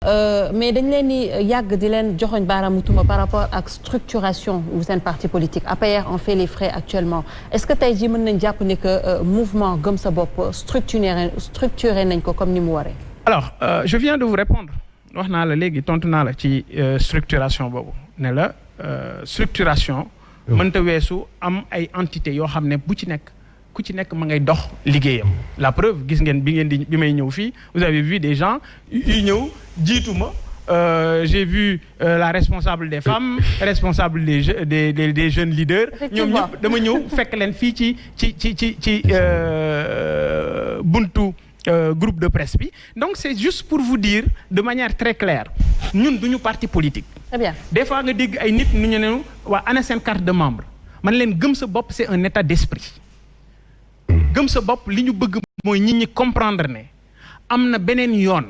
mais dañ leen di yàgg di leen joxoñ baaraamu tuuma par rapport ak structuration wu seen parti politique APR en fait les frais actuellement est-ce que tey jii mën nañ jàpp ni que mouvement gëm sa bopp structuré nañ ko comme ni mu waree. alors je viens de vous répondre wax naa la léegi tontu naa la ci structuration boobu ne la structuration. mënta weesu am ay entités yoo xam ne bu ci nekk ku ci nekk ma ngay dox liggéeyam la preuve gis ngeen bi may ñëw fii vous avez vu des gens yu ñëw jiitu ma j'ai vu la responsable des femmes responsable des jeunes leaders ñoom ñëpp dama ñëw fekk leen fii ci buntu groupe de presse bi donc c'est juste pour vous dire de manière très claire ñun duñu parti politique. Très bien. Des fois nga dégg ay nit ñu ne waa ana seen carte de membre man leen gëm sa bopp c'est un état d'esprit gëm sa bopp li ñu bëgg mooy nit ñi comprendre ne am na beneen yoon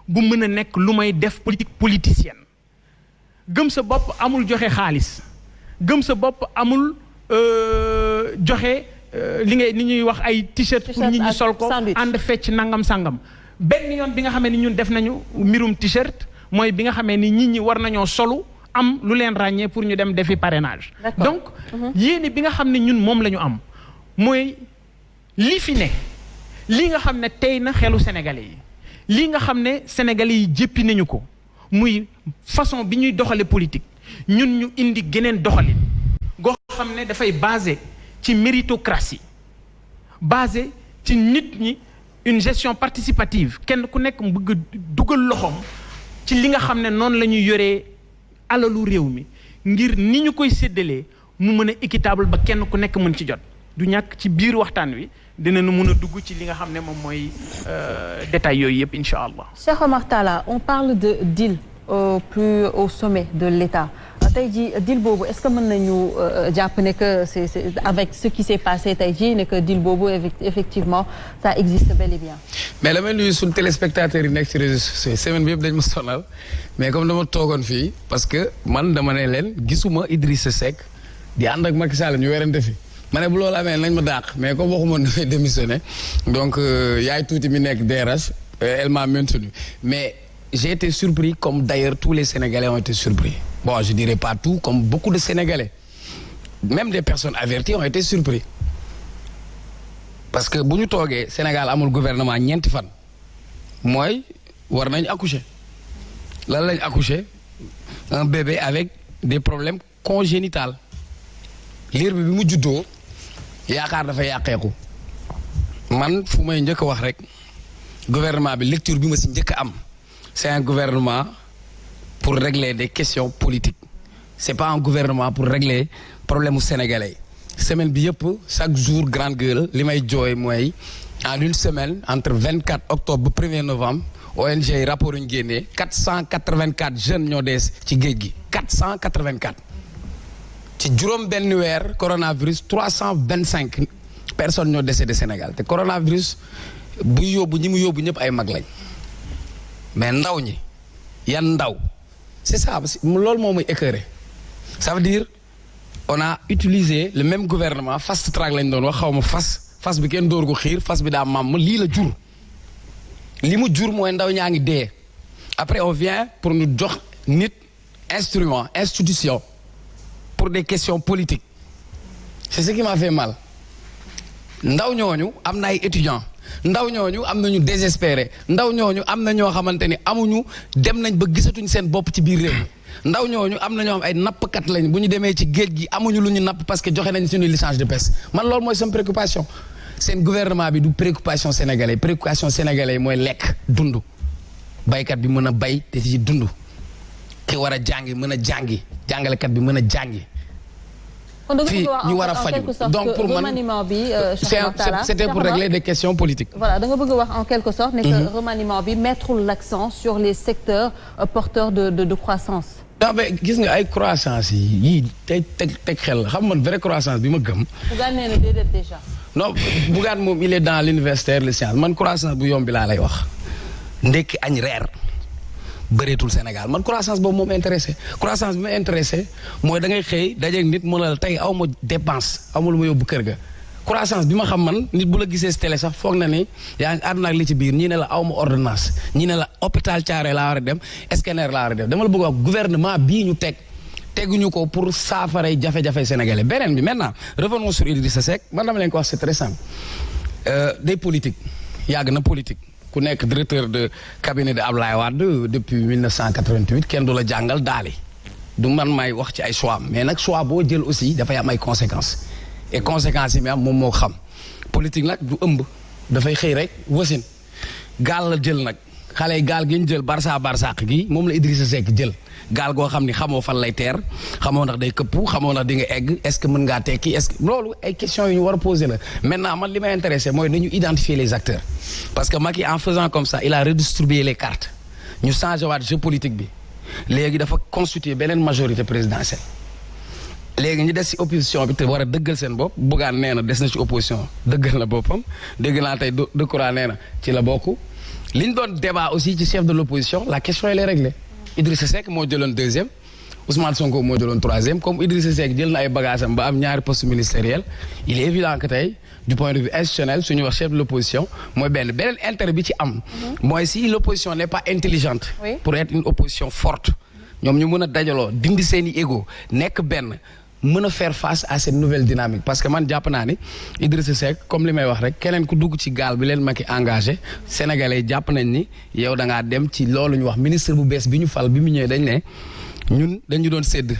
bu mën a nekk lu may def politique politicienne gëm sa bopp amul joxe xaalis gëm sa bopp amul joxe li ñuy wax ay t-shirt pour nit ñi sol ko ànd fecc nangam sangam benn yoon bi nga xamee ni ñun def nañu mbirum t-shirt mooy bi nga xamee ni nit ñi war nañoo solu am lu leen ràññee pour ñu dem defi parrainage. donc yéene bi nga xam ne ñun moom la ñu am mooy li fi ne li nga xam ne tey na xelu sénégalais yi li nga xam ne sénégalais yi jéppi nañu ko muy façon bi ñuy doxale politique ñun ñu indi geneen doxalin goo xam ne dafay basé ci méritocratie basé ci nit ñi une gestion participative kenn ku nekk mu bëgg dugal loxoom ci li nga xam ne noonu la ñuy yoree alalu réew mi ngir ni ñu koy séddalee mu mën a équitable ba kenn ku nekk mën ci jot du ñàkk ci biir waxtaan wi dinañu mën a dugg ci li nga xam ne moom mooy détails yooyu yëpp incha allah. Cheikh Omar Talla, on parle de deal plus au sommet de l'État. tey jii deal boobu est-ce que mën nañu jàpp ne que c'est avec ce qui s'est passé tey jii ne que deal boobu effectivement ça existe bel et bien. mais damay nuyu suñu téléspectateurs yi nekk ci réseaux sociaux yi semaine bi yëpp dañ ma sonal mais comme dama toogoon fii parce que man dama ne leen gisuma Idrissa Seck di ànd ak Macky Sall ñu werante fi ma ne bu loolu amee nañ ma dàq mais comme waxuma ne démissionné donc yaay tuuti mi nekk DRH elle m'a maintenu mais j'ai été surpris comme d'ailleurs tous les Sénégalais ont été surpris. Bon, je dirais pas tout, comme beaucoup de Sénégalais. Même des personnes averties ont été surpris. Parce que bu ñu toogee Sénégal amul gouvernement ñeenti fan mooy war nañ accoucher lan lañ accoucher un bébé avec des problèmes congénitaux liir bi mu juddoo yaakaar dafa yàqeeku man fu may njëkk a wax rek gouvernement bi lecture bi ma si njëkk a am c'est un gouvernement pour régler des questions politiques c'est pas un gouvernement pour régler problème mu sénégalais semaine bi yëpp chaque jour grande gueule li may jooy mooy en une semaine entre 24 octobre ba 1er novembre ONG rapport yu ñu génnee 484 jeunes ñoo dee ci géej gi 484 ci juróom benn weer coronavirus 325 personnes ñoo décédé Sénégal te coronavirus buy yóbbu ñi mu yóbbu ñëpp ay mag lañ mais ndaw ñi yan ndaw c'est ça loolu moo muy écœuré ça veut dire on a utilisé le même gouvernement fast track lañ doon wax xaw ma fas bi kenn dóor ko xiir fas bi daa maam lii la jur li mu jur mooy ndaw ñaa ngi dee après on vient pour ñu jox nit instrument institution pour des questions politiques c'est ce qui m'a fait mal ndaw ñooñu am na ay étudiants ndaw ñooñu am nañu désespéré ndaw ñooñu am na ñoo xamante ni amuñu dem nañ ba gisatuñ seen bopp ci biir réew mi ndaw ñooñu am na ñoo am ay nappkat lañ bu ñu demee ci géej gi amuñu lu ñu napp parce que joxe nañ suñu licence de pêche man loolu mooy sama préoccupation seen gouvernement bi du préoccupation sénégalais mooy lekk dund baykat bi mën a bay te ci dund ki war a jàngi mën a jàngi jàngalekat bi mën a jàngi fii ñu war a faju donc pour man c'était pour régler des questions politiques. Voilà da nga bëgg a wax en quelque sorte ne que remaniement bi mettre l'accent sur les secteurs porteurs de croissance. non mais gis nga ay croissance yi teg xel xam man vraie croissance bi ma gëm. Bougane nee na déedéet déjà. non Bougane moom il est dans l'universitaire les sciences man croissance bu yomb bi laa lay wax ndekki añ reer. bëreetul Sénégal man croissance boobu moom intéressé croissance bi ma intéressé mooy da ngay xëy dajeeg nit mu ne la tey aw ma dépense aw ma lu ma yóbbu kër ga croissance bi ma xam man nit bu la gisee si télé sax foog na ni yaa ngi àdduna ak li ci biir ñii ne la awma ordonnance ñii ne la hôpital Thiaroye laa war a dem scanner laa war a def dama la bëgg a wax gouvernement bii ñu teguñu ko pour saafaray jafe-jafe sénégalais beneen bi maintenant revenons sur Idrissa Seck man dama leen ko wax c'est très simple des politiques yàgg na politique ku nekk directeur de cabinet de Ablaye Wade depuis 1988 kenn du la jàngal daali du man may wax ci ay choix mais nag choix boo jël aussi dafay am ay conséquences et conséquences yi mi am moom moo xam politique nag du ëmb dafay xëy rek wasin gaal la jël nag xale yi gaal gi ñu jël barsaq gi moom la Idrissa Seck jël gaal goo xam ni xamoo fan lay teer xamoo ndax day këpp xamoo ndax di nga egg est-ce que mën ngaa tekki est-ce que loolu ay questions yu ñu war a poser la maintenant man li may intéressé mooy nañu identifier les acteurs parce que Macky en faisant comme ça il a redistribué les cartes ñu changé waat jeu politique bi léegi dafa constituer beneen majorité présidentielle léegi ñu des ci opposition bi te war a dëggal seen bopp Bougane nee na des na ci opposition dëggal na boppam dégg naa tey Decroix nee na ci la bokk li ñu doon débat aussi ci chef de l'opposition la question elle est réglée Idrissa Seck moo jëloon deuxième Ousmane Sonko moo jëloon troisième comme Idrissa Seck jël na ay bagages am ba am ñaari poste ministériel il est évident que tey du point de vue institutionnel suñu wax chef de l'opposition mooy beneen intérêt bi ci am mooy si l'opposition n'est pas intelligente pour être une opposition forte ñoom ñu mën a dajaloo dindi seeni ego nekk benn mën a faire face à cette nouvelle dynamique parce que man jàpp naa ni Idrissa Seck comme li may wax rek keneen ku dugg ci gaal bi leen Macky engagé sénégalais jàpp nañ ni yow da ngaa dem ci loolu ñu wax ministre bu bees bi ñu fal bi mu ñëwee dañ ne ñun dañu doon sédd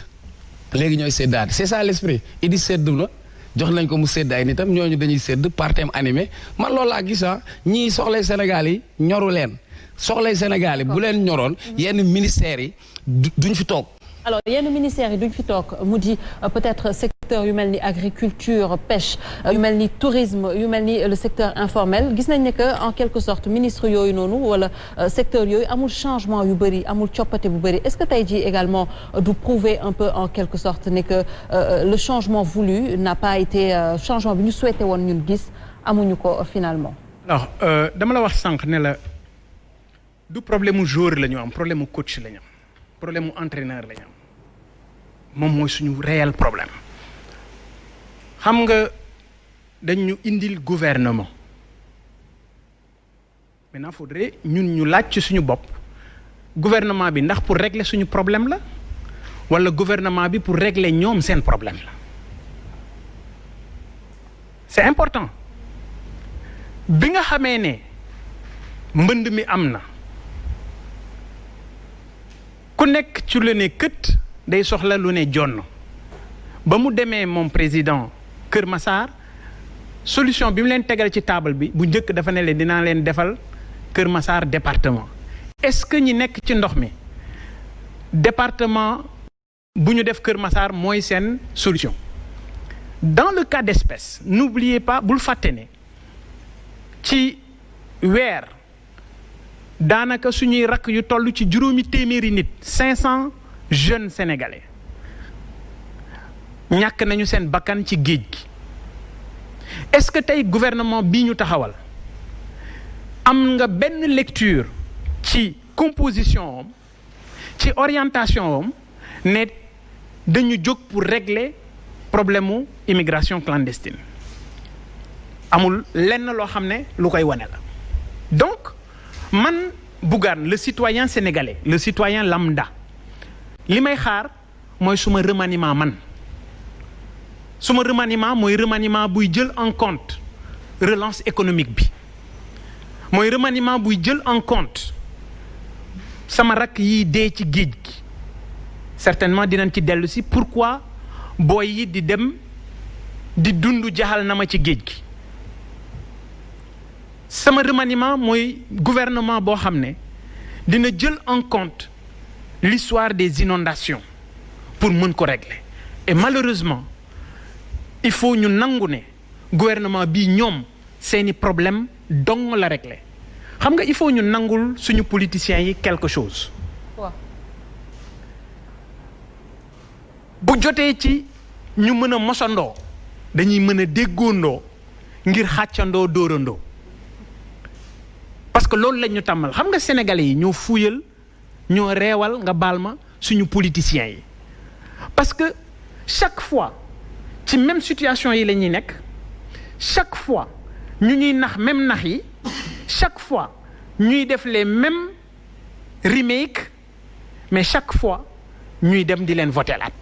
léegi ñooy séddaat c'est ça l'esprit Idi sédd na jox nañ ko mu sédd ay nitam ñooñu dañuy sédd partem animé man loolu laa gis ñii soxlay Sénégal yi ñoru leen soxlay Sénégal yi bu leen ñoroon yenn ministères yi duñ fi toog. alors yenn ministères yi duñ fi toog mu di peut-être secteur yu mel ni agriculture pêche yu mel ni tourisme yu mel ni le secteur informel gis nañ ne que en quelque sorte ministre yooyu noonu wala secteur yooyu amul changement yu bëri amul coppate bu bëri est-ce que tey jii également du prouver un peu en quelque sorte ne que le changement voulu n'a pas été changement bi ñu souhaité woon ñun gis amuñu ko finalement. alors dama la wax sànq ne la du problème mu joueur la ñu am problème mu coach la ñu am problème mu entraîneur la ñu am. moom mooy suñu réel problème xam nga dañu indil gouvernement maintenant faudrait ñun ñu laaj ci suñu bopp gouvernement bi ndax pour régler suñu problème la wala gouvernement bi pour régler ñoom seen problème la c'est important bi nga xamee ne mbënd mi am na ku nekk ci lu ne kët day soxla lu ne jonn ba mu demee moom président Kër Massar solution bi mu leen tegal ci table bi bu njëkk dafa ne leen dinaa leen defal Kër Massar département est-ce que ñi nekk ci ndox mi département bu ñu def Kër Massar mooy seen solution dans le cas d'espèce n'oubliez pas bul fàtte ne ci weer daanaka suñuy rakk yu toll ci juróomi téeméeri nit 500 jeunes sénégalais ñàkk nañu seen bakkan ci géej gi est-ce que tey gouvernement bii ñu taxawal am nga benn lecture ci composition am ci orientation am ne dañu jóg pour régler problème mu immigration clandestine amul lenn loo xam ne lu koy wane la donc man Bougane le citoyen sénégalais le citoyen lambda li may xaar mooy suma remaniement man suma remaniement mooy remaniement buy jël en compte relance économique bi mooy remaniement buy jël en compte sama rakk yi dee ci géej gi certainement dinañ ci dellu si pourquoi booy yi di dem di dund jaxal na ma ci géej gi sama remaniement mooy gouvernement boo xam ne dina jël en compte l'histoire des inondations pour mën ko régler et malheureusement il faut ñu nangu ne gouvernement bii ñoom seeni problème dong la régler xam nga il faut ñu nangul suñu politiciens yi quelque chose bu jotee ci ñu mën a mosandoo dañuy mën a déggoondoo ngir xàccandoo dóorandoo parce que loolu lañ ñu tàmmal xam nga sénégalais yi ñoo fuuyal ñoo reewal nga baal ma suñu politiciens yi parce que chaque fois ci même situation yi la ñuy nekk chaque fois ñu ñuy nax même nax yi chaque fois ñuy def les mêmes remakes mais chaque fois ñuy dem di leen voter laat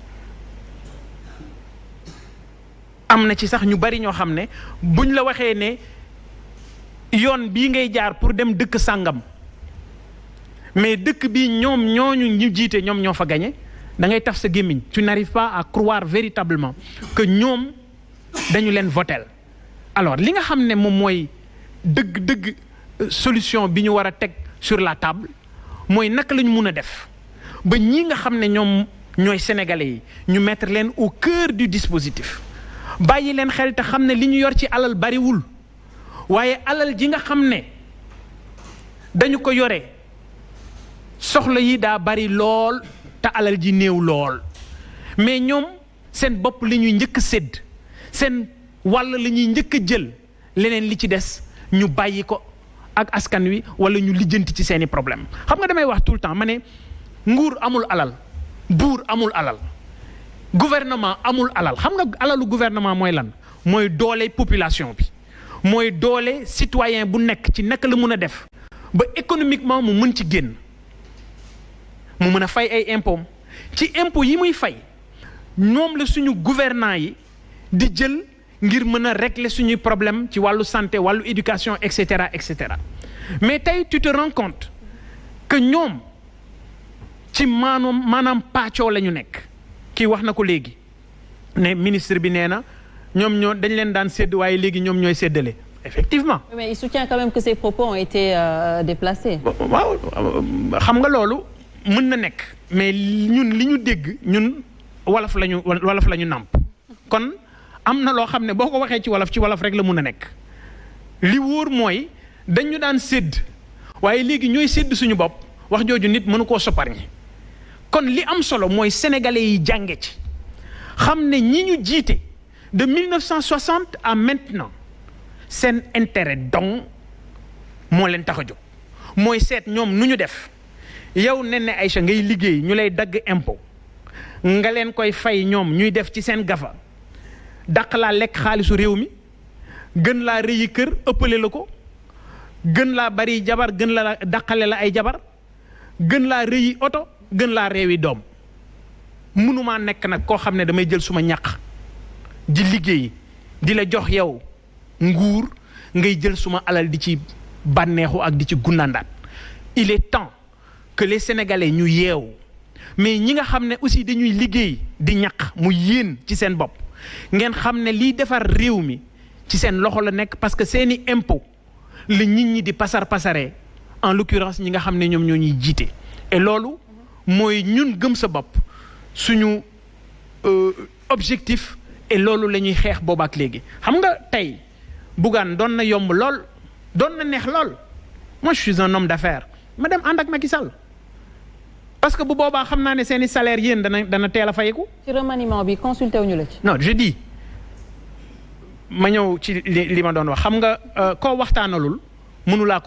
am na ci sax ñu bari ñoo xam ne buñ la waxee ne yoon bii ngay jaar pour dem dëkk sàngam mais dëkk bi ñoom ñooñu ñu jiite ñoom ñoo fa gagné da ngay taf sa gémmiñ tu n'arrives pas à croire véritablement que ñoom dañu leen votel alors li nga xam ne moom mooy dëgg solution bi ñu war a teg sur la table mooy naka la ñu mun a def ba ñi nga xam ne ñoom ñooy sénégalais yi ñu mettre leen au cœur du dispositif bàyyi leen xel te xam ne li ñu yor ci alal bariwul waaye alal ji nga xam ne dañu ko yore soxla yi daa bari lool te alal ji néew lool mais ñoom seen bopp li ñuy njëkk a sédd seen wàll la ñuy njëkk a jël leneen li ci des ñu bàyyi ko ak askan wi wala ñu lijjanti ci seeni problème xam nga damay wax tout le temps ma ne nguur amul alal buur amul alal gouvernement amul alal xam nga alalu gouvernement mooy lan mooy doole population bi mooy doole citoyen bu nekk ci naka la mun a def ba économiquement mu mën ci génn mu mën a fay ay impôts ci impôts yi muy fay ñoom la suñu gouvernants yi di jël ngir mën a régler suñuy problème ci wàllu santé wàllu éducation et cetera mais tey tu te rends compte que ñoom ci maanaam pàccoo la ñu nekk kii wax na ko léegi ne ministre bi nee na ñoom dañ leen daan sédd waaye léegi ñoom ñooy séddale effectivement. mais il soutient quand même que ces propos ont été déplacés. waaw xam nga loolu mën na nekk mais ñun li ñu dégg ñun wolof la ñu nàmp kon am na loo xam ne boo ko waxee ci wolof rek la mun a nekk li wóor mooy dañu daan sédd waaye léegi ñooy sédd suñu bopp wax jooju nit mënu koo sopparñi kon li am solo mooy sénégalais yi jànge ci xam ne ñi ñu jiite de 1960 à maintenant seen intérêt dong moo leen tax a jóg mooy seet ñoom nu ñu def yow Néné Aïcha ngay liggéey ñu lay dagg impôt nga leen koy fay ñoom ñuy def ci seen gafa dàq laa lekk xaalisu réew mi gën laa rëyi kër ëppale la ko gën laa bari jabar gën la dàqale la ay jabar gën laa rëyi oto gën laa réewi doom mënumaa nekk nag koo xam ne damay jël suma ñaq di liggéey di la jox yow nguur ngay jël suma alal di ci bànneexu ak di ci gunnaandaat il est temps que les Sénégalais ñu yeewu mais ñi nga xam ne aussi dañuy liggéey di ñaq mu yéen ci seen bopp ngeen xam ne liy defar réew mi ci seen loxo la nekk parce que seeni impôt la nit ñi di pasaree en l'occurrence ñi nga xam ne ñoom ñoo ñuy jiite et loolu mooy ñun gëm sa bopp suñu objectif et loolu la ñuy xeex boobaak léegi xam nga tey Bougane doon na yomb lool doon na neex lool moi je suis un homme d'affaires ma dem ànd ak Macky Sall parce que bu boobaa xam naa ne seeni salaire yéen dana teel a fayeku. ci remaniement bi consulté wuñu la ci. non je dis ma ñëw ci li ma doon wax xam nga koo waxtaanalul mënu laa